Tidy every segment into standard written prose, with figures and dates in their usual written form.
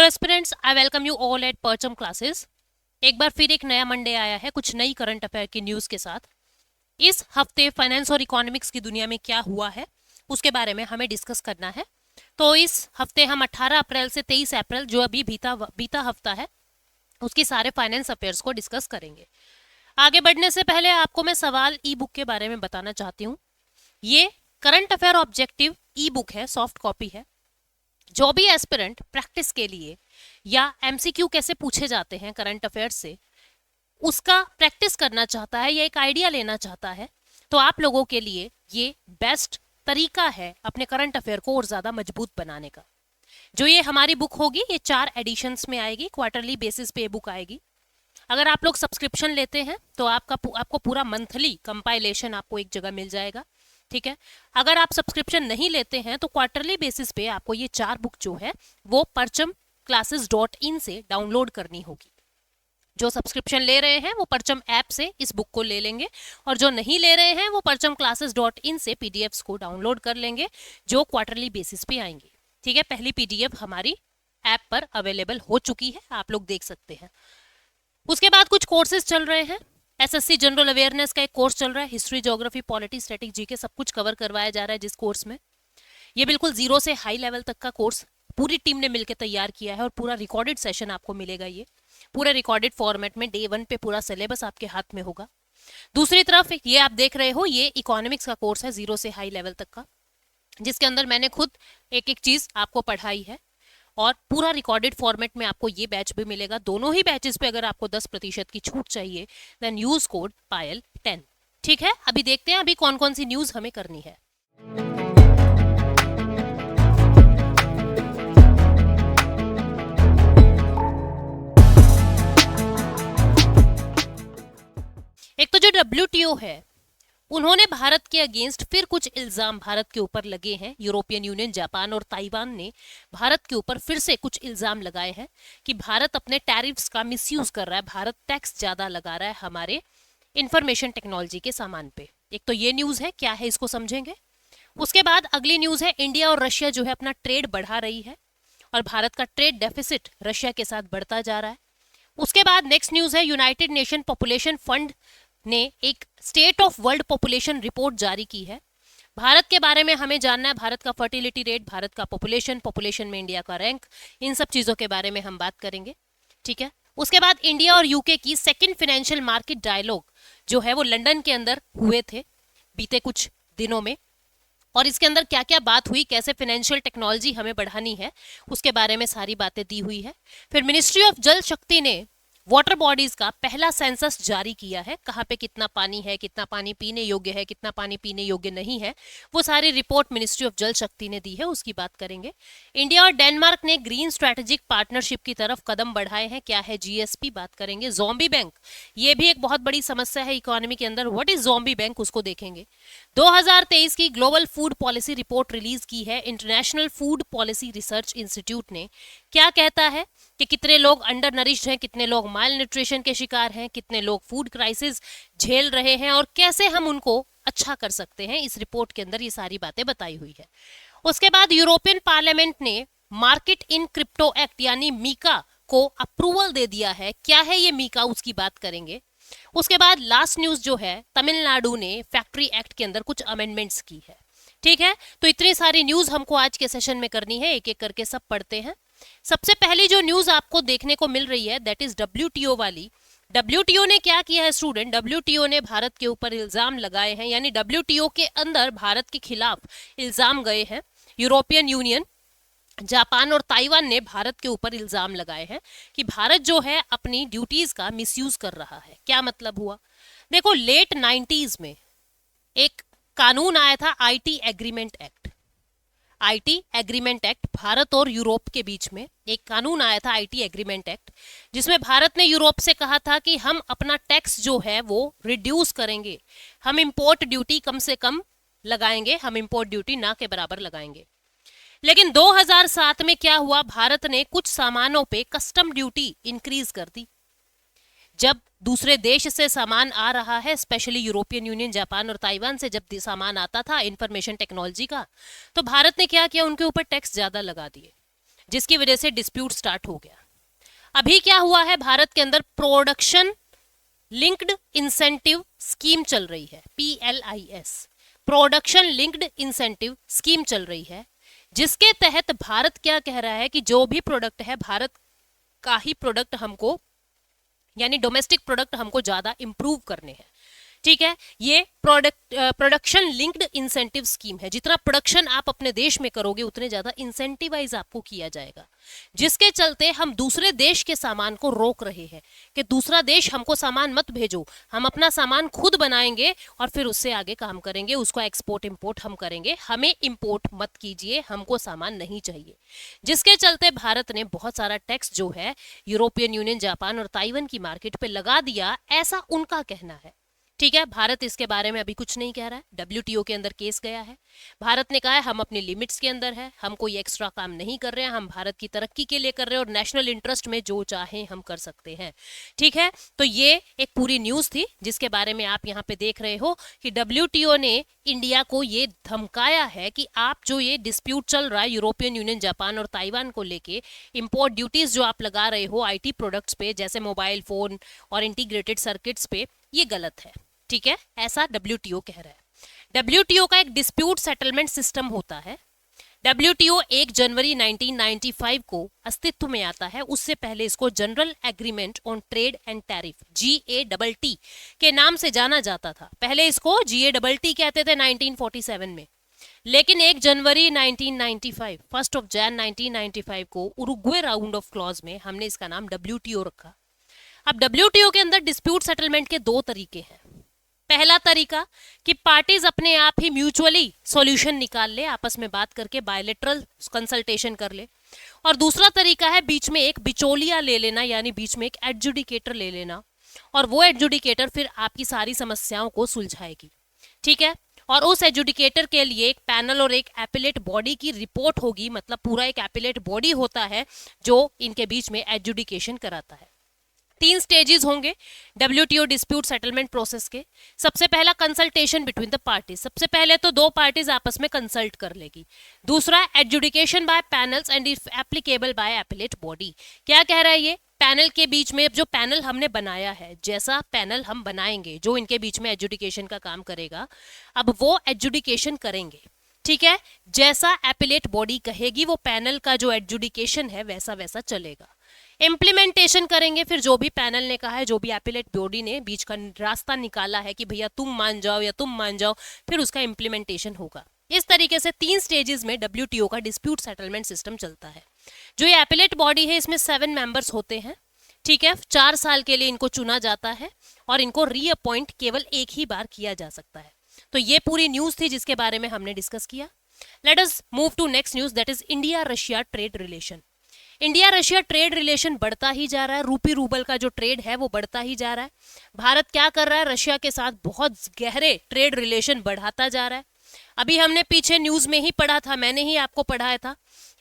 Dear aspirants, I welcome you all at Parcham classes. एक बार फिर एक नया मंडे आया है कुछ नई करंट अफेयर की न्यूज के साथ। इस हफ्ते फाइनेंस और इकोनॉमिक्स की दुनिया में क्या हुआ है उसके बारे में हमें डिस्कस करना है। तो इस हफ्ते हम 18 अप्रैल से 23 अप्रैल जो अभी बीता हफ्ता है उसकी सारे फाइनेंस अफेयर्स को डिस्कस करेंगे। आगे बढ़ने से पहले आपको मैं सवाल ई बुक के बारे में बताना चाहती हूँ। ये करंट अफेयर ऑब्जेक्टिव ई बुक है, सॉफ्ट कॉपी है। जो भी एस्पिरेंट प्रैक्टिस के लिए या एमसीक्यू कैसे पूछे जाते हैं करंट अफेयर्स से उसका प्रैक्टिस करना चाहता है या एक आइडिया लेना चाहता है, तो आप लोगों के लिए ये बेस्ट तरीका है अपने करंट अफेयर को और ज्यादा मजबूत बनाने का। जो ये हमारी बुक होगी ये 4 एडिशंस में आएगी, क्वार्टरली बेसिस पे बुक आएगी। अगर आप लोग सब्सक्रिप्शन लेते हैं तो आपको पूरा मंथली कंपाइलेशन आपको एक जगह मिल जाएगा, ठीक है। अगर आप सब्सक्रिप्शन नहीं लेते हैं तो क्वार्टरली बेसिस पे आपको ये 4 बुक जो है वो parchamclasses.in से डाउनलोड करनी होगी। जो सब्सक्रिप्शन ले रहे हैं वो परचम ऐप से इस बुक को ले लेंगे और जो नहीं ले रहे हैं वो parchamclasses.in से पीडीएफ्स को डाउनलोड कर लेंगे जो क्वार्टरली बेसिस पे आएंगे, ठीक है। पहली पीडीएफ हमारी ऐप पर अवेलेबल हो चुकी है, आप लोग देख सकते हैं। उसके बाद कुछ कोर्सेज चल रहे हैं। एसएससी जनरल अवेयरनेस का एक कोर्स चल रहा है, history, geography, polity, static, GK सब कुछ कवर करवाया जा रहा है जिस कोर्स में। ये बिल्कुल जीरो से हाई लेवल तक का कोर्स पूरी टीम ने मिलकर तैयार किया है और पूरा रिकॉर्डेड सेशन आपको मिलेगा। ये पूरे रिकॉर्डेड फॉर्मेट में डे 1 पे पूरा सिलेबस आपके हाथ में होगा। दूसरी तरफ ये आप देख रहे हो ये इकोनॉमिक्स का कोर्स है जीरो से हाई लेवल तक का, जिसके अंदर मैंने खुद एक एक चीज आपको पढ़ाई है और पूरा रिकॉर्डेड फॉर्मेट में आपको ये बैच भी मिलेगा। दोनों ही बैचेस पे अगर आपको 10% की छूट चाहिए देन यूज कोड पायल 10, ठीक है। अभी देखते हैं अभी कौन कौन सी न्यूज हमें करनी है। एक तो जो WTO है उन्होंने भारत के अगेंस्ट फिर कुछ इल्जाम भारत के ऊपर लगे हैं। यूरोपियन यूनियन, जापान और ताइवान ने भारत के ऊपर फिर से कुछ इल्जाम लगाए हैं कि भारत अपने टैरिफ्स का मिसयूज कर रहा है, भारत टैक्स ज्यादा लगा रहा है हमारे इंफॉर्मेशन टेक्नोलॉजी के सामान पे। एक तो ये न्यूज है, क्या है इसको समझेंगे। उसके बाद अगली न्यूज है इंडिया और रशिया जो है अपना ट्रेड बढ़ा रही है और भारत का ट्रेड डेफिसिट रशिया के साथ बढ़ता जा रहा है। उसके बाद नेक्स्ट न्यूज है यूनाइटेड नेशन पॉपुलेशन फंड ने एक state of world population report जारी की है। भारत के बारे में हमें जानना है, भारत का फर्टिलिटी रेट, भारत का पॉपुलेशन में इंडिया का रैंक, इन सब चीजों के बारे में हम बात करेंगे, ठीक है। उसके बाद इंडिया और यूके की सेकंड फाइनेंशियल मार्केट डायलॉग जो है वो लंदन के अंदर हुए थे बीते कुछ दिनों में, और इसके अंदर क्या क्या बात हुई, कैसे फाइनेंशियल टेक्नोलॉजी हमें बढ़ानी है उसके बारे में सारी बातें दी हुई है। फिर मिनिस्ट्री ऑफ जल शक्ति ने वाटर बॉडीज का पहला सेंसस जारी किया है, कहाँ पे कितना पानी है, कितना पानी पीने योग्य है, कितना पानी पीने योग्य नहीं है, वो सारी रिपोर्ट मिनिस्ट्री ऑफ जल शक्ति ने दी है, उसकी बात करेंगे। इंडिया और डेनमार्क ने ग्रीन स्ट्रेटेजिक पार्टनरशिप की तरफ कदम बढ़ाए हैं, क्या है जीएसपी, बात करेंगे। ज़ॉम्बी बैंक, ये भी एक बहुत बड़ी समस्या है इकोनॉमी के अंदर, व्हाट इज ज़ॉम्बी बैंक उसको देखेंगे। 2023 की global food policy report release की है international food policy research institute ने। क्या कहता है कि कितने लोग अंडर नरिश्ड हैं, कितने लोग माल न्यूट्रिशन के शिकार हैं, कितने लोग फूड क्राइसिस झेल रहे हैं और कैसे हम उनको अच्छा कर सकते हैं, इस रिपोर्ट के अंदर ये सारी बातें बताई हुई है। उसके बाद यूरोपियन पार्लियामेंट ने मार्केट इन क्रिप्टो एक्ट यानी मीका को अप्रूवल दे दिया है। क्या है ये मीका, उसकी बात करेंगे। उसके बाद लास्ट न्यूज जो है, तमिलनाडु ने फैक्ट्री एक्ट के अंदर कुछ अमेंडमेंट्स की है, ठीक है। तो इतनी सारी न्यूज हमको आज के सेशन में करनी है, एक एक करके सब पढ़ते हैं। सबसे पहली जो न्यूज आपको देखने को मिल रही है दैट इज WTO वाली। WTO ने क्या किया है स्टूडेंट, WTO ने भारत के ऊपर इल्जाम लगाए हैं, यानी WTO के अंदर भारत के खिलाफ इल्जाम गए हैं। यूरोपियन यूनियन, जापान और ताइवान ने भारत के ऊपर इल्जाम लगाए हैं कि भारत जो है अपनी ड्यूटीज का मिसयूज कर रहा है। क्या मतलब हुआ, देखो लेट 90s में एक कानून आया था IT agreement act. IT agreement act, Bharat और यूरोप के बीच में एक कानून आया था आईटी एग्रीमेंट एक्ट, जिसमें भारत ने यूरोप से कहा था कि हम अपना टैक्स जो है वो रिड्यूस करेंगे, हम इंपोर्ट ड्यूटी कम से कम लगाएंगे, हम इंपोर्ट ड्यूटी ना के बराबर लगाएंगे। लेकिन 2007 में क्या हुआ, भारत ने कुछ सामानों पे कस्टम ड्यूटी इंक्रीज कर दी। जब दूसरे देश से सामान आ रहा है, स्पेशली यूरोपियन यूनियन, जापान और ताइवान से जब सामान आता था इंफॉर्मेशन टेक्नोलॉजी का, तो भारत ने क्या किया, उनके ऊपर टैक्स ज्यादा लगा दिए। जिसकी वजह से डिस्प्यूट स्टार्ट हो गया। अभी क्या हुआ है, भारत के अंदर प्रोडक्शन लिंक्ड इंसेंटिव स्कीम चल रही है, PLIS, production linked incentive scheme चल रही है, जिसके तहत भारत क्या कह रहा है कि जो भी प्रोडक्ट है, भारत का ही प्रोडक्ट हमको, यानी डोमेस्टिक प्रोडक्ट हमको ज्यादा इंप्रूव करने हैं। ठीक है, ये प्रोडक्शन लिंक्ड इंसेंटिव स्कीम है। जितना प्रोडक्शन आप अपने देश में करोगे उतने ज्यादा इंसेंटिवाइज आपको किया जाएगा, जिसके चलते हम दूसरे देश के सामान को रोक रहे हैं कि दूसरा देश हमको सामान मत भेजो, हम अपना सामान खुद बनाएंगे और फिर उससे आगे काम करेंगे, उसको एक्सपोर्ट इंपोर्ट हम करेंगे, हमें इंपोर्ट मत कीजिए, हमको सामान नहीं चाहिए। जिसके चलते भारत ने बहुत सारा टैक्स जो है यूरोपियन यूनियन, जापान और ताइवान की मार्केट पे लगा दिया, ऐसा उनका कहना है। ठीक है, भारत इसके बारे में अभी कुछ नहीं कह रहा है। WTO के अंदर केस गया है, भारत ने कहा है हम अपनी लिमिट्स के अंदर है, हम कोई एक्स्ट्रा काम नहीं कर रहे हैं, हम भारत की तरक्की के लिए कर रहे हैं और नेशनल इंटरेस्ट में जो चाहे हम कर सकते हैं। ठीक है, तो ये एक पूरी न्यूज थी जिसके बारे में आप यहाँ पे देख रहे हो कि WTO ने इंडिया को ये धमकाया है कि आप जो ये डिस्प्यूट चल रहा है यूरोपियन यूनियन, जापान और ताइवान को लेके, इंपोर्ट ड्यूटीज जो आप लगा रहे हो IT प्रोडक्ट्स पे, जैसे मोबाइल फोन और इंटीग्रेटेड सर्किट्स पे, ये गलत है। ठीक है, ऐसा WTO कह रहा है। WTO का एक डिस्प्यूट सेटलमेंट सिस्टम होता है। WTO 1 जनवरी 1995 को अस्तित्व में आता है। उससे पहले इसको general agreement on trade and tariff, GATT के नाम से जाना जाता था। पहले इसको GATT कहते थे 1947 में, लेकिन 1 जनवरी 1995, 1 जैन 1995 को उरुग्वे राउंड ऑफ क्लॉज में हमने इसका नाम WTO रखा। अब WTO के अंदर डिस्प्यूट सेटलमेंट के दो तरीके हैं। पहला तरीका कि पार्टीज अपने आप ही म्यूचुअली सॉल्यूशन निकाल ले, आपस में बात करके बायलैटरल कंसल्टेशन कर ले, और दूसरा तरीका है बीच में एक बिचौलिया ले लेना, यानी बीच में एक एडजुडिकेटर ले लेना, और वो एडजुडिकेटर फिर आपकी सारी समस्याओं को सुलझाएगी। ठीक है, और उस एडजुडिकेटर के लिए एक पैनल और एक एपिलेट बॉडी की रिपोर्ट होगी, मतलब पूरा एक एपिलेट बॉडी होता है जो इनके बीच में एडजुडिकेशन कराता है। 3 स्टेजेस होंगे WTO डिस्प्यूट सेटलमेंट प्रोसेस के। सबसे पहला कंसल्टेशन बिटवीन द पार्टीज, सबसे पहले तो दो पार्टीज आपस में कंसल्ट कर लेगी। दूसरा adjudication by panels and if applicable by appellate body. क्या कह रहा है ये, पैनल के बीच में जो पैनल हमने बनाया है, जैसा पैनल हम बनाएंगे जो इनके बीच में एडजुडिकेशन का काम करेगा, अब वो एडजुडिकेशन करेंगे। ठीक है, जैसा एपिलेट बॉडी कहेगी वो पैनल का जो एडजुडिकेशन है वैसा वैसा चलेगा। इम्प्लीमेंटेशन करेंगे, फिर जो भी पैनल ने कहा है, जो भी एपिलेट बॉडी ने बीच का रास्ता निकाला है कि भैया तुम मान जाओ या तुम मान जाओ, फिर उसका इम्प्लीमेंटेशन होगा। इस तरीके से 3 स्टेजेस में WTO का डिस्प्यूट सेटलमेंट सिस्टम चलता है। जो ये एपिलेट बॉडी है इसमें 7 मेंबर्स होते हैं। ठीक है, 4 साल के लिए इनको चुना जाता है और इनको रीअपॉइंट केवल एक ही बार किया जा सकता है। तो ये पूरी न्यूज थी जिसके बारे में हमने डिस्कस किया। Let us move to next news, that is India Russia trade relation. India Russia trade relation बढ़ता ही जा रहा है, रूपी रूबल का जो ट्रेड है वो बढ़ता ही जा रहा है। भारत क्या कर रहा है, रशिया के साथ बहुत गहरे ट्रेड रिलेशन बढ़ाता जा रहा है। अभी हमने पीछे न्यूज में ही पढ़ा था, मैंने ही आपको पढ़ाया था,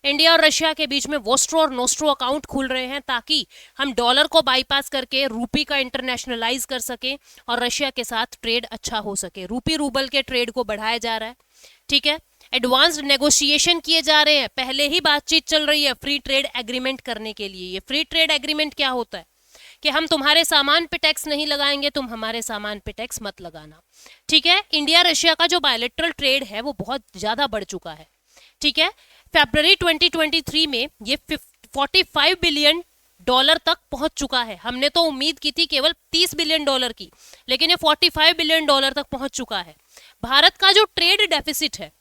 इंडिया और रशिया के बीच में वोस्ट्रो और नोस्ट्रो अकाउंट खुल रहे हैं ताकि हम डॉलर को बाईपास करके रूपी का इंटरनेशनलाइज कर सके और रशिया के साथ ट्रेड अच्छा हो सके। रूपी रूबल के ट्रेड को बढ़ाया जा रहा है। ठीक है, एडवांस्ड नेगोशिएशन किए जा रहे हैं, पहले ही बातचीत चल रही है फ्री ट्रेड एग्रीमेंट करने के लिए। ये फ्री ट्रेड एग्रीमेंट क्या होता है कि हम तुम्हारे सामान पे टैक्स नहीं लगाएंगे, तुम हमारे सामान पे टैक्स मत लगाना। ठीक है, इंडिया रशिया का जो बायलैटरल ट्रेड है वो बहुत ज्यादा बढ़ चुका है। ठीक है, फरवरी 2023 में ये 45 बिलियन डॉलर तक पहुंच चुका है। हमने तो उम्मीद की थी केवल 30 बिलियन डॉलर की, लेकिन ये 45 बिलियन डॉलर तक पहुंच चुका है। भारत का जो ट्रेड डेफिसिट है,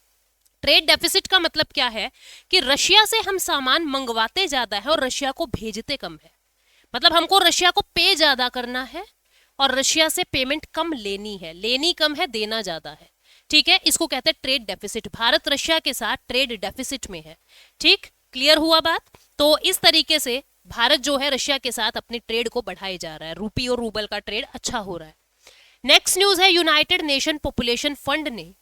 ट्रेड डेफिसिट का मतलब क्या है कि रशिया से हम सामान मंगवाते ज्यादा है और रशिया को भेजते कम है। मतलब हमको रशिया को पे ज्यादा करना है और रशिया से पेमेंट कम लेनी है, लेनी कम है, देना ज्यादा है। ठीक है, इसको कहते हैं ट्रेड डेफिसिट। भारत रशिया के साथ ट्रेड डेफिसिट में है। ठीक, क्लियर हुआ बात? तो इस तरीके से भारत जो है रशिया के साथ अपनी ट्रेड को बढ़ाए जा रहा है, रूपी और रूबल का ट्रेड अच्छा हो रहा है। नेक्स्ट न्यूज है, यूनाइटेड नेशन पॉपुलेशन फंड ने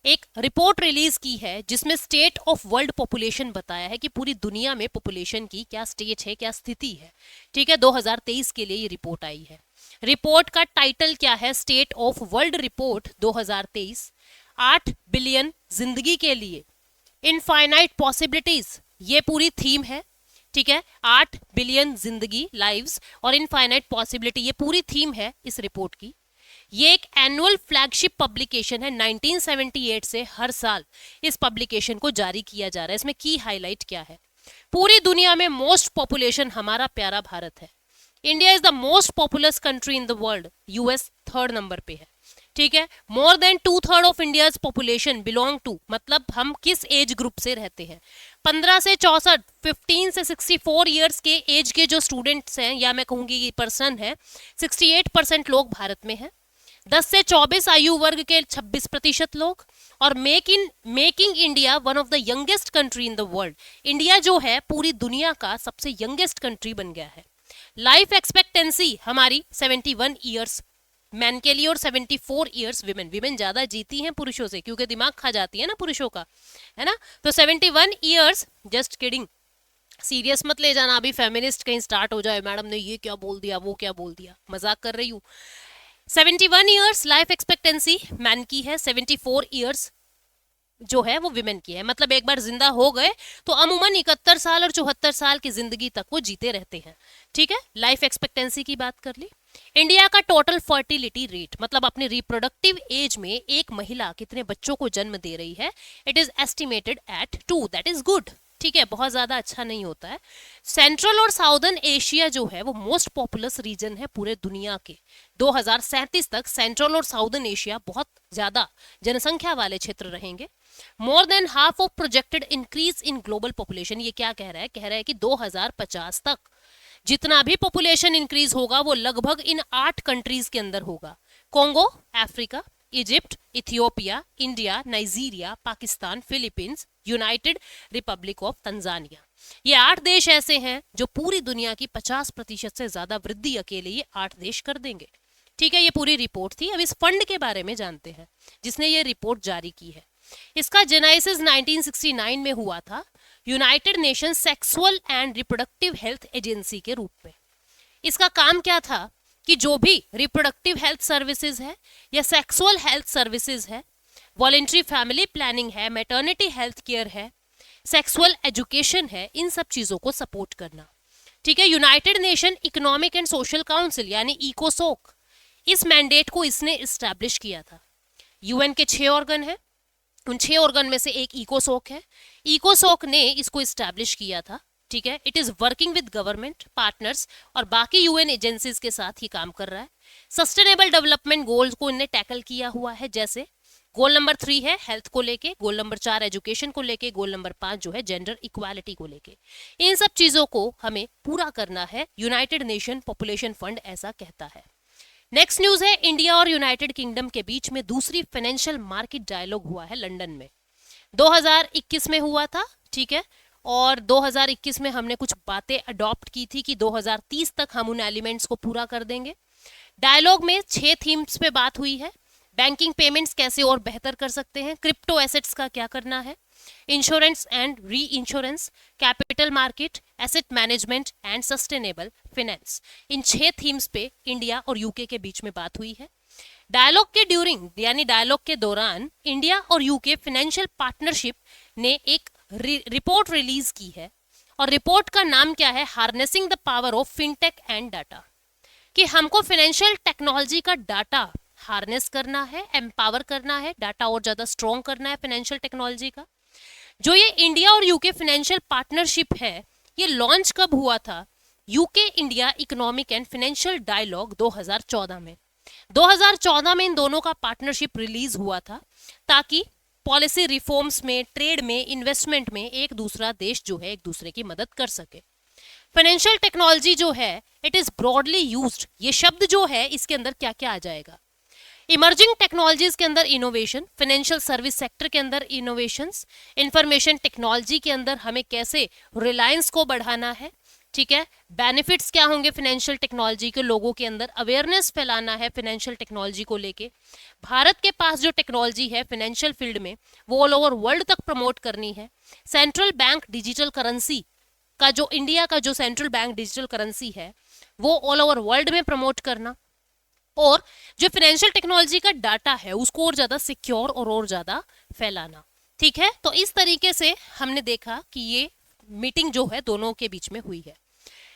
एक रिपोर्ट रिलीज की है जिसमें स्टेट ऑफ वर्ल्ड पॉपुलेशन बताया है कि पूरी दुनिया में पॉपुलेशन की क्या स्टेज है, क्या स्थिति है। ठीक है, 2023 के लिए ये रिपोर्ट आई है। रिपोर्ट का टाइटल क्या है, state of world report 2023। 8 billion जिंदगी के लिए, इनफाइनाइट पॉसिबिलिटीज ये पूरी थीम है, ठीक है। 8 बिलियन जिंदगी लाइव्स और इनफाइनाइट पॉसिबिलिटी, ये पूरी थीम है इस रिपोर्ट की। ये एक एनुअल फ्लैगशिप पब्लिकेशन है, 1978 से हर साल इस पब्लिकेशन को जारी किया जा रहा है। इसमें की हाईलाइट क्या है, पूरी दुनिया में मोस्ट पॉपुलेशन हमारा प्यारा भारत है। India is the most populous country in the world, US third number पे है, ठीक है। More than 2/3 of India's population belong to, मतलब हम किस एज ग्रुप से रहते हैं, 15 से 64, 15 से 64 ईयर्स के एज के जो स्टूडेंट्स हैं, या मैं कहूंगी कि पर्सन है, 68% लोग भारत में हैं। 10 से 24 आयु वर्ग के 26% लोग, और making India one of the youngest country in the world, India जो है पूरी दुनिया का सबसे यंगेस्ट कंट्री बन गया है। लाइफ एक्सपेक्टेंसी हमारी 71 ईयर्स मैन के लिए और 74 ईयर्स विमेन ज्यादा जीती हैं पुरुषों से, क्योंकि दिमाग खा जाती है ना पुरुषों का, है ना। तो 71 ईयर्स, जस्ट किडिंग, सीरियस मत ले जाना, अभी फेमिनिस्ट कहीं स्टार्ट हो जाए, मैडम ने ये क्या बोल दिया वो क्या बोल दिया, मजाक कर रही हूँ। 71 ईयर्स लाइफ एक्सपेक्टेंसी मैन की है, 74 ईयर्स जो है वो विमेन की है। मतलब एक बार जिंदा हो गए तो अमूमन 71 साल और 74 साल की जिंदगी तक वो जीते रहते हैं, ठीक है। लाइफ एक्सपेक्टेंसी की बात कर ली। इंडिया का टोटल फर्टिलिटी रेट, मतलब अपने रिप्रोडक्टिव एज में एक महिला कितने बच्चों को जन्म दे रही है, it is estimated at 2, that is good, ठीक है, बहुत ज्यादा अच्छा नहीं होता है। सेंट्रल और साउदर्न एशिया जो है वो मोस्ट पॉपुलस रीजन है पूरे दुनिया के। 2037 तक सेंट्रल और साउदर्न एशिया बहुत ज्यादा जनसंख्या वाले क्षेत्र रहेंगे। More than half of projected increase in global population, ये क्या कह रहा है कि 2050 तक जितना भी पॉपुलेशन इंक्रीज होगा वो लगभग इन 8 कंट्रीज के अंदर होगा, Congo Africa, Egypt, Ethiopia, India, Nigeria, Pakistan, Philippines, United Republic of Tanzania. ये 8 देश ऐसे हैं जो पूरी दुनिया की 50% से ज्यादा वृद्धि अकेले ये 8 देश कर देंगे, ठीक है। ये पूरी रिपोर्ट थी। अब इस फंड के बारे में जानते हैं जिसने ये रिपोर्ट जारी की है। इसका जेनेसिस 1969 में हुआ था, United nation sexual and reproductive health agency के रूप में। इसका काम क्या था कि जो भी रिप्रोडक्टिव हेल्थ सर्विसेज है या सेक्सुअल हेल्थ सर्विसेज है, वॉलेंट्री फैमिली प्लानिंग है, मैटरनिटी हेल्थ केयर है, सेक्सुअल एजुकेशन है, इन सब चीजों को सपोर्ट करना, ठीक है। United nation economic and social council यानी इकोसोक, इस मैंडेट को इसने इस्टेब्लिश किया था। यूएन के 6 ऑर्गन है, उन 6 ऑर्गन में से एक इकोसोक है। इकोसोक ने इसको इस्टेब्लिश किया था, ठीक है। It is working with government partners और बाकी यूएन एजेंसीज के साथ ही काम कर रहा है। सस्टेनेबल डेवलपमेंट गोल्स को इन्हें टैकल किया हुआ है, जैसे गोल नंबर 3 है हेल्थ को लेके, गोल नंबर 4 एजुकेशन को लेके, गोल नंबर 5 जो है जेंडर इक्वालिटी को लेके। इन सब चीजों को हमें पूरा करना है, यूनाइटेड नेशन पॉपुलेशन फंड ऐसा कहता है। नेक्स्ट न्यूज है, इंडिया और यूनाइटेड किंगडम के बीच में दूसरी फाइनेंशियल मार्केट डायलॉग हुआ है लंदन में, 2021 में हुआ था, ठीक है। और 2021 में हमने कुछ बातें अडॉप्ट की थी कि 2030 तक हम उन एलिमेंट्स को पूरा कर देंगे। डायलॉग में 6 थीम्स पे बात हुई है। बैंकिंग पेमेंट्स कैसे और बेहतर कर सकते हैं, क्रिप्टो एसेट्स का क्या करना है, insurance and re insurance, capital market, asset management and sustainable finance. In 6 themes पे इंडिया और यूके के बीच में बात हुई है। डायलॉग के ड्यूरिंग यानी डायलॉग के दौरान इंडिया और यूके फाइनेंशियल पार्टनरशिप ने एक रिपोर्ट रिलीज की है, और रिपोर्ट का नाम क्या है, harnessing the power of fintech and data, कि हमको फाइनेंशियल टेक्नोलॉजी का डाटा हार्नेस करना है, एम्पावर करना है, डाटा और ज्यादा स्ट्रॉन्ग करना है फाइनेंशियल टेक्नोलॉजी का। जो ये इंडिया और यूके फाइनेंशियल पार्टनरशिप है, ये लॉन्च कब हुआ था, UK India economic and financial dialogue 2014 में। 2014 में इन दोनों का पार्टनरशिप रिलीज हुआ था, ताकि पॉलिसी रिफॉर्म्स में, ट्रेड में, इन्वेस्टमेंट में एक दूसरा देश जो है एक दूसरे की मदद कर सके। फाइनेंशियल टेक्नोलॉजी जो है इट इज ब्रॉडली यूज्ड, ये शब्द जो है इसके अंदर क्या क्या आ जाएगा, इमर्जिंग टेक्नोलॉजीज के अंदर इनोवेशन, फाइनेंशियल सर्विस सेक्टर के अंदर इनोवेशंस, इंफॉर्मेशन टेक्नोलॉजी के अंदर हमें कैसे रिलायंस को बढ़ाना है, ठीक है। बेनिफिट्स क्या होंगे फाइनेंशियल टेक्नोलॉजी के, लोगों के अंदर अवेयरनेस फैलाना है फाइनेंशियल टेक्नोलॉजी को लेके। भारत के पास जो टेक्नोलॉजी है फाइनेंशियल फील्ड में वो ऑल ओवर वर्ल्ड तक प्रमोट करनी है। सेंट्रल बैंक डिजिटल करेंसी का जो इंडिया का जो सेंट्रल बैंक डिजिटल करेंसी है वो ऑल ओवर वर्ल्ड में प्रमोट करना, और जो फाइनेंशियल टेक्नोलॉजी का डाटा है उसको और ज्यादा सिक्योर और ज्यादा फैलाना, ठीक है। तो इस तरीके से हमने देखा कि ये मीटिंग जो है दोनों के बीच में हुई है।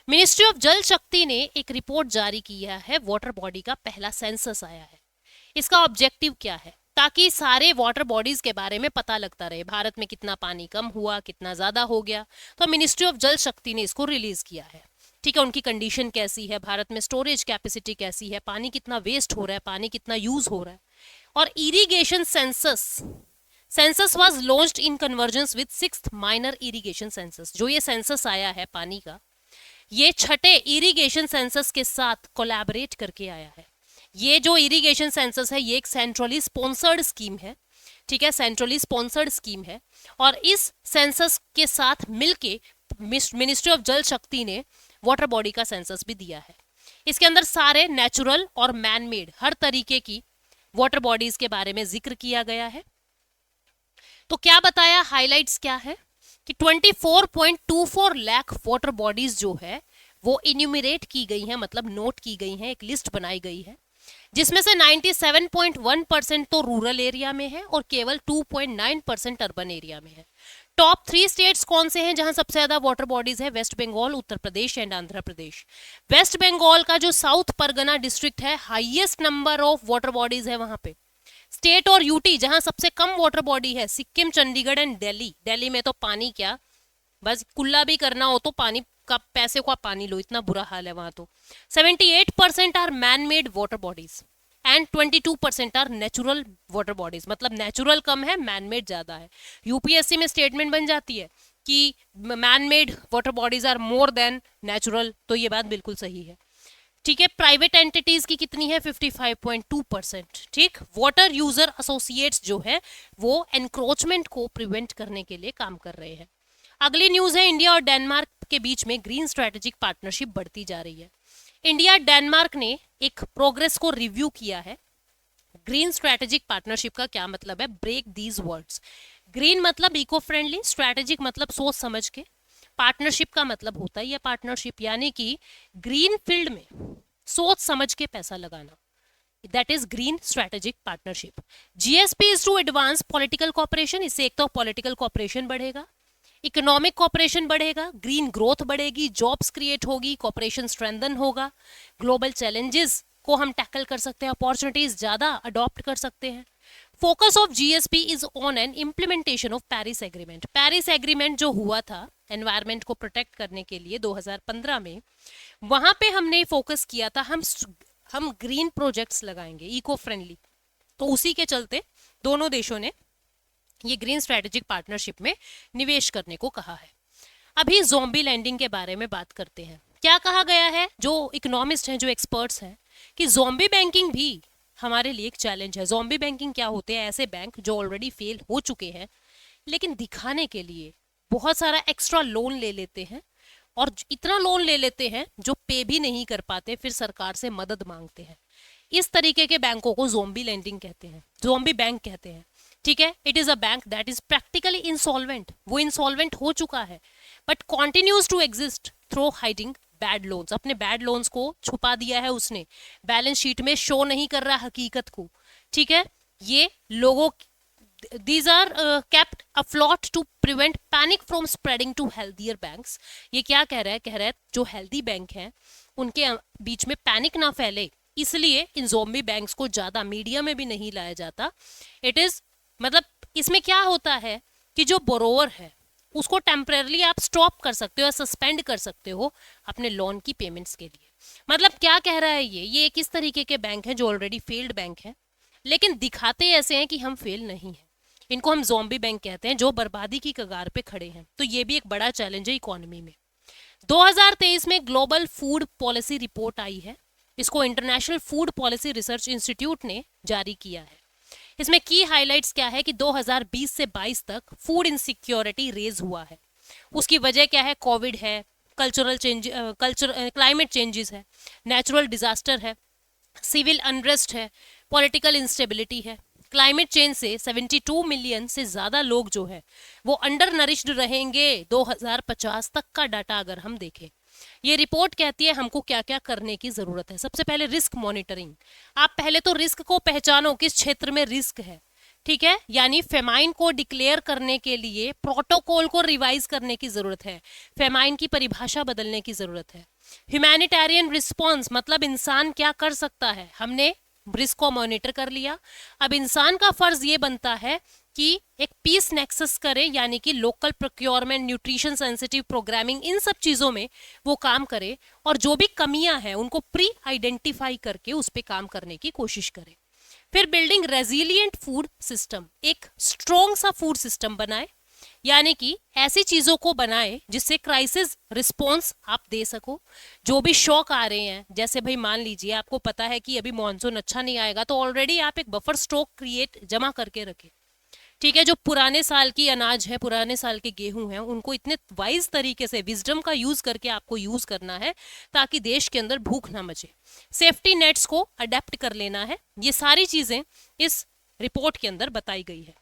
मिनिस्ट्री ऑफ जल शक्ति ने एक रिपोर्ट जारी किया है, वाटर बॉडी का पहला सेंसस आया है। इसका ऑब्जेक्टिव क्या है? ताकि सारे वाटर बॉडीज के बारे में पता लगता रहे, भारत में कितना पानी कम हुआ, कितना ज्यादा हो गया। तो मिनिस्ट्री ऑफ जल शक्ति ने इसको रिलीज किया है। ठीक है, उनकी कंडीशन कैसी है, भारत में स्टोरेज कैपेसिटी कैसी है, पानी कितना वेस्ट हो रहा है, पानी कितना यूज हो रहा है। और irrigation census was launched in convergence with 6th minor irrigation census. जो ये सेंसस आया है पानी का, ये छठे इरिगेशन सेंसस के साथ कोलैबोरेट करके आया है। ये जो इरिगेशन सेंसस है ये एक सेंट्रली स्पॉन्सर्ड स्कीम है। ठीक है, सेंट्रली स्पॉन्सर्ड स्कीम है और इस सेंसस के साथ मिलके मिनिस्ट्री ऑफ जल शक्ति ने वाटर बॉडी का सेंसस भी दिया है। इसके अंदर सारे नेचुरल और मैन मेड हर तरीके की वाटर बॉडीज के बारे में जिक्र किया गया है। तो क्या बताया, हाइलाइट्स क्या है कि 24.24 लाख वाटर बॉडीज जो है वो इन्यूमरेट की गई हैं, मतलब नोट की गई हैं, एक लिस्ट बनाई गई है, जिसमें से 97.1% तो रूरल एरिया में है और केवल 2.9% अर्बन एरिया में है। टॉप 3 स्टेट्स कौन से हैं जहां सबसे ज्यादा वाटर बॉडीज है? West Bengal, Uttar Pradesh and Andhra Pradesh. West Bengal का जो साउथ परगना डिस्ट्रिक्ट है, highest number of water bodies है वहां पे। स्टेट और यूटी जहां सबसे कम वाटर बॉडी है, सिक्किम, चंडीगढ़ एंड दिल्ली। दिल्ली में तो पानी क्या, बस कुल्ला भी करना हो तो पानी का पैसे का पानी लो, इतना बुरा हाल है वहां तो। 78% are man made water bodies and 22% are natural water bodies. मतलब नेचुरल कम है, मैन मेड ज्यादा है। यूपीएससी में स्टेटमेंट बन जाती है कि man made water bodies are more than natural, तो ये बात बिल्कुल सही है। ठीक है, प्राइवेट एंटिटीज की कितनी है? 55.2%। ठीक, वाटर यूजर एसोसिएट्स जो है वो एनक्रोचमेंट को प्रिवेंट करने के लिए काम कर रहे हैं। अगली न्यूज है, इंडिया और डेनमार्क के बीच में ग्रीन स्ट्रेटेजिक पार्टनरशिप बढ़ती जा रही है। इंडिया डेनमार्क ने एक प्रोग्रेस को रिव्यू किया है। ग्रीन स्ट्रेटेजिक पार्टनरशिप का क्या मतलब है? Break these words. ग्रीन मतलब इको फ्रेंडली, स्ट्रेटेजिक मतलब सोच समझ के, पार्टनरशिप का मतलब होता है यह पार्टनरशिप, यानी कि ग्रीन फील्ड में सोच समझ के पैसा लगाना। That is green strategic partnership. GSP is to advance political cooperation. इससे एक तो पॉलिटिकल कॉपरेशन बढ़ेगा, इकोनॉमिक कॉपरेशन बढ़ेगा, ग्रीन ग्रोथ बढ़ेगी, जॉब्स क्रिएट होगी, कॉपरेशन स्ट्रेंथन होगा, ग्लोबल चैलेंजेस को हम टैकल कर सकते हैं, अपॉर्चुनिटीज ज्यादा अडॉप्ट कर सकते हैं। Focus of GSP is on an implementation of Paris agreement. Paris agreement जो हुआ था एनवायरमेंट को प्रोटेक्ट करने के लिए 2015 में, वहां पे हमने फोकस किया था हम ग्रीन प्रोजेक्ट्स लगाएंगे, इको फ्रेंडली। तो उसी के चलते दोनों देशों ने ये ग्रीन स्ट्रेटेजिक पार्टनरशिप में निवेश करने को कहा है। अभी ज़ॉम्बी लैंडिंग के बारे में बात करते हैं। क्या कहा गया है? जो इकोनॉमिस्ट हैं, जो एक्सपर्ट्स हैं, कि ज़ॉम्बी बैंकिंग भी हमारे लिए एक चैलेंज है। ज़ॉम्बी बैंकिंग क्या होते हैं? ऐसे बैंक जो ऑलरेडी फेल हो चुके हैं लेकिन दिखाने के लिए बहुत सारा एक्स्ट्रा लोन ले लेते हैं और इतना लोन ले लेते हैं जो पे भी नहीं कर पाते, फिर सरकार से मदद मांगते हैं। इस तरीके के बैंकों को ज़ॉम्बी लैंडिंग कहते हैं, ज़ॉम्बी बैंक कहते हैं। ठीक है, it is a bank that is practically insolvent. वो इंसॉल्वेंट हो चुका है but continues to exist through hiding bad loans. अपने बैड लोन्स को छुपा दिया है उसने, बैलेंस शीट में शो नहीं कर रहा हकीकत को। ठीक है, ये लोगों these are kept afloat to prevent panic from spreading to healthier banks। ये क्या कह रहा है? कह रहा है जो हेल्दी बैंक हैं उनके बीच में पैनिक ना फैले, इसलिए इन ज़ॉम्बी बैंक्स को ज्यादा मीडिया में भी नहीं लाया जाता। इट इज मतलब इसमें क्या होता है कि जो बोरोवर है उसको टेम्परेरली आप स्टॉप कर सकते हो या सस्पेंड कर सकते हो अपने लोन की पेमेंट्स के लिए। मतलब क्या कह रहा है ये किस तरीके के बैंक हैं जो ऑलरेडी फेल्ड बैंक हैं लेकिन दिखाते ऐसे हैं कि हम फेल नहीं हैं। इनको हम ज़ॉम्बी बैंक कहते हैं जो बर्बादी की कगार पे खड़े हैं। तो ये भी एक बड़ा चैलेंज है इकोनॉमी में। 2023 में ग्लोबल फूड पॉलिसी रिपोर्ट आई है। इसको international food policy research institute ने जारी किया है। इसमें की हाइलाइट्स क्या है कि 2020 से 22 तक फूड इनसिक्योरिटी रेज हुआ है। उसकी वजह क्या है? कोविड है, क्लाइमेट चेंजेस है, नेचुरल डिजास्टर है, सिविल अनरेस्ट है, पॉलिटिकल इंस्टेबिलिटी है। क्लाइमेट चेंज से 72 मिलियन से ज्यादा लोग जो है वो अंडर नरिश्ड रहेंगे 2050 तक का डाटा अगर हम देखें। ये रिपोर्ट कहती है हमको क्या क्या करने की जरूरत है। सबसे पहले रिस्क मॉनिटरिंग। आप पहले तो रिस्क को पहचानो, किस क्षेत्र में रिस्क है, ठीक है, यानी फेमाइन को डिक्लेयर करने के लिए प्रोटोकॉल को रिवाइज करने की जरूरत है, फेमाइन की परिभाषा बदलने की जरूरत है। ह्यूमैनिटेरियन रिस्पॉन्स मतलब इंसान क्या कर सकता है, हमने रिस्क को मॉनिटर कर लिया। अब इंसान का फर्ज ये बनता है कि एक पीस नेक्सस करे, यानी कि local procurement, nutrition sensitive programming, इन सब चीजों में वो काम करे और जो भी कमियां हैं उनको प्री आइडेंटिफाई करके उस पर काम करने की कोशिश करे। फिर बिल्डिंग रेजिलिएंट फूड सिस्टम, एक स्ट्रॉन्ग सा फूड सिस्टम बनाए, यानी कि ऐसी चीजों को बनाए जिससे क्राइसिस रिस्पॉन्स आप दे सको। जो भी शॉक आ रहे हैं, जैसे भाई मान लीजिए आपको पता है कि अभी मॉनसून अच्छा नहीं आएगा, तो ऑलरेडी आप एक बफर स्टॉक क्रिएट जमा करके रखें। ठीक है, जो पुराने साल की अनाज है, पुराने साल के गेहूं हैं, उनको इतने वाइज तरीके से विजडम का यूज करके आपको यूज करना है ताकि देश के अंदर भूख ना मचे। सेफ्टी नेट्स को अडेप्ट कर लेना है। ये सारी चीजें इस रिपोर्ट के अंदर बताई गई है।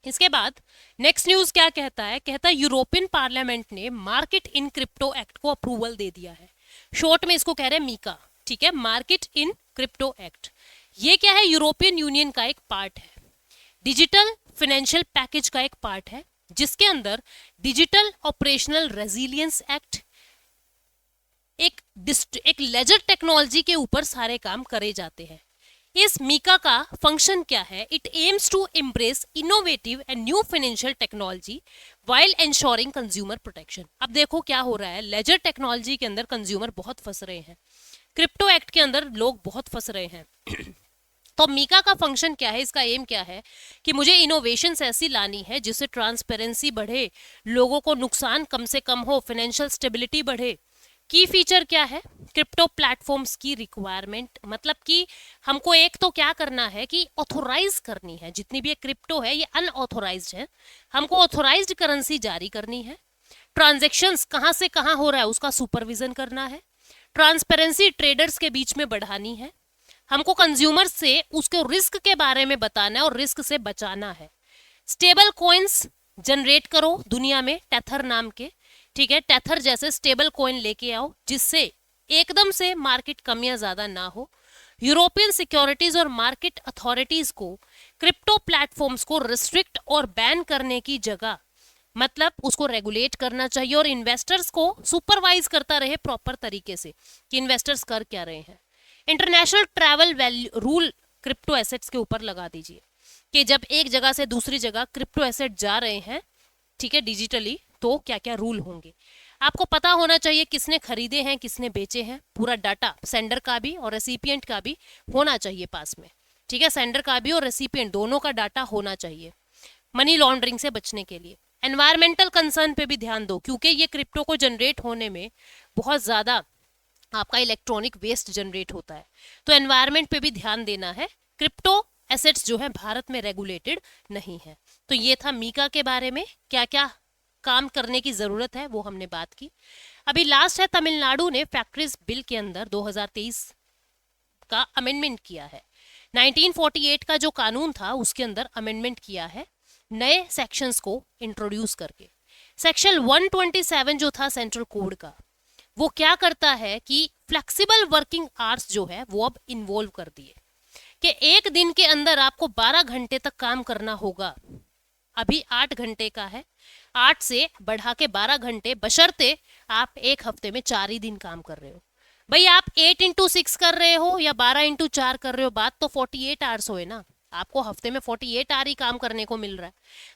इसके बाद नेक्स्ट न्यूज क्या कहता है, कहता है यूरोपियन पार्लियामेंट ने मार्केट इन क्रिप्टो एक्ट को अप्रूवल दे दिया है। शॉर्ट में इसको कह रहे हैं मीका। ठीक है, मार्केट इन क्रिप्टो एक्ट, ये क्या है, यूरोपियन यूनियन का एक पार्ट है, डिजिटल फाइनेंशियल पैकेज का एक पार्ट है, जिसके अंदर डिजिटल ऑपरेशनल रेजिलियंस एक्ट, एक लेजर टेक्नोलॉजी के ऊपर सारे काम करे जाते हैं। इस मीका का फंक्शन क्या है, it aims to embrace innovative and new financial technology while ensuring consumer protection. अब देखो क्या हो रहा है, लेजर टेक्नोलॉजी के अंदर कंज्यूमर बहुत फंस रहे हैं, क्रिप्टो एक्ट के अंदर लोग बहुत फंस रहे हैं। तो मीका का फंक्शन क्या है, इसका एम क्या है कि मुझे इनोवेशंस ऐसी लानी है जिससे ट्रांसपेरेंसी बढ़े, लोगों को नुकसान कम से कम हो, फाइनेंशियल स्टेबिलिटी बढ़े। की फीचर क्या है, क्रिप्टो प्लेटफॉर्म्स की रिक्वायरमेंट, मतलब कि हमको एक तो क्या करना है कि ऑथोराइज करनी है, जितनी भी क्रिप्टो है ये अनऑथोराइज्ड है, हमको ऑथोराइज्ड करेंसी जारी करनी है। ट्रांजैक्शंस कहाँ से कहाँ हो रहा है उसका सुपरविजन करना है। ट्रांसपेरेंसी ट्रेडर्स के बीच में बढ़ानी है। हमको कंज्यूमर से उसके रिस्क के बारे में बताना है और रिस्क से बचाना है। स्टेबल कॉइन्स जनरेट करो दुनिया में, टेथर नाम के। ठीक है, टेथर जैसे स्टेबल कॉइन लेके आओ जिससे एकदम से मार्केट कमियां ज्यादा ना हो। यूरोपियन सिक्योरिटीज और मार्केट अथॉरिटीज को क्रिप्टो प्लेटफॉर्म्स को रिस्ट्रिक्ट और बैन करने की जगह मतलब उसको रेगुलेट करना चाहिए और इन्वेस्टर्स को सुपरवाइज करता रहे प्रॉपर तरीके से कि इन्वेस्टर्स कर क्या रहे हैं। International travel value rule crypto assets के ऊपर लगा दीजिए कि जब एक जगह से दूसरी जगह क्रिप्टो एसेट जा रहे हैं, ठीक है, डिजिटली, तो क्या क्या रूल होंगे। आपको पता होना चाहिए किसने खरीदे हैं, किसने बेचे हैं, पूरा डाटा सेंडर का भी और रेसिपिएंट का भी होना चाहिए पास में। ठीक है, सेंडर का भी और रेसिपिएंट दोनों का डाटा होना चाहिए मनी लॉन्ड्रिंग से बचने के लिए। एनवायरमेंटल कंसर्न पे भी ध्यान दो क्योंकि ये क्रिप्टो को जनरेट होने में बहुत ज्यादा आपका इलेक्ट्रॉनिक वेस्ट जनरेट होता है, तो एनवायरमेंट पे भी ध्यान देना है। क्रिप्टो एसेट्स जो है भारत में रेगुलेटेड नहीं है। तो ये था मीका के बारे में, क्या क्या काम करने की जरूरत है वो हमने बात की। अभी लास्ट है, तमिलनाडु ने फैक्ट्रीज बिल के अंदर 2023 का अमेंडमेंट किया है। 1948 का जो कानून था उसके अंदर अमेंडमेंट किया है नए सेक्शंस को इंट्रोड्यूस करके। सेक्शन 127 जो था सेंट्रल कोड का, वो क्या करता है कि फ्लेक्सिबल वर्किंग आवर्स जो है वो अब इन्वॉल्व कर दिए कि एक दिन के अंदर आपको 12 घंटे तक काम करना होगा। अभी 8 घंटे का है, 8 से बढ़ा के 12 घंटे, बशर्ते आप एक हफ्ते में 4 ही दिन काम कर रहे हो। भाई आप 8x6 कर रहे हो या 12x4 कर रहे हो, बात तो 48 आवर्स हो ना, आपको हफ्ते में 48 आवर ही काम करने को मिल रहा है।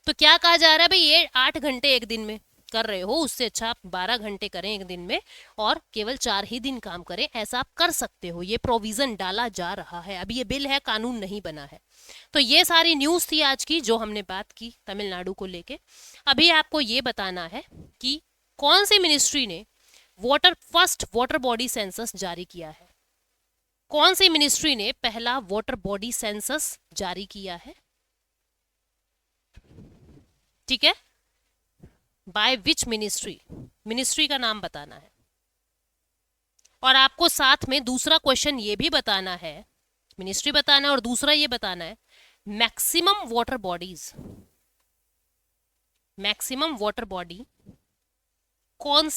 तो क्या कहा जा रहा है भाई, ये 8 घंटे एक दिन में कर रहे हो, उससे अच्छा आप 12 घंटे करें एक दिन में और केवल 4 ही दिन काम करें, ऐसा आप कर सकते हो। ये प्रोविजन डाला जा रहा है, अभी ये बिल है, कानून नहीं बना है। तो ये सारी न्यूज थी आज की जो हमने बात की तमिलनाडु को लेके। अभी आपको ये बताना है कि कौन सी मिनिस्ट्री ने फर्स्ट वाटर बॉडी सेंसस जारी किया है। कौन सी मिनिस्ट्री ने पहला वाटर बॉडी सेंसस जारी किया है, ठीक है, बाय विच मिनिस्ट्री, मिनिस्ट्री का नाम बताना है। और आपको साथ में दूसरा क्वेश्चन ये भी बताना है, मिनिस्ट्री बताना है और दूसरा ये बताना है maximum water bodies, maximum water body कौन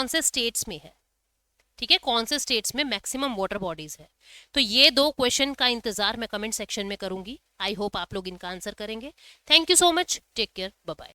से स्टेट्स में है। ठीक है, कौन से स्टेट्स में मैक्सिमम वाटर बॉडीज है। तो ये 2 क्वेश्चन का इंतजार मैं कमेंट सेक्शन में करूंगी। आई होप आप लोग इनका आंसर करेंगे। Thank you so much, take care, bye bye.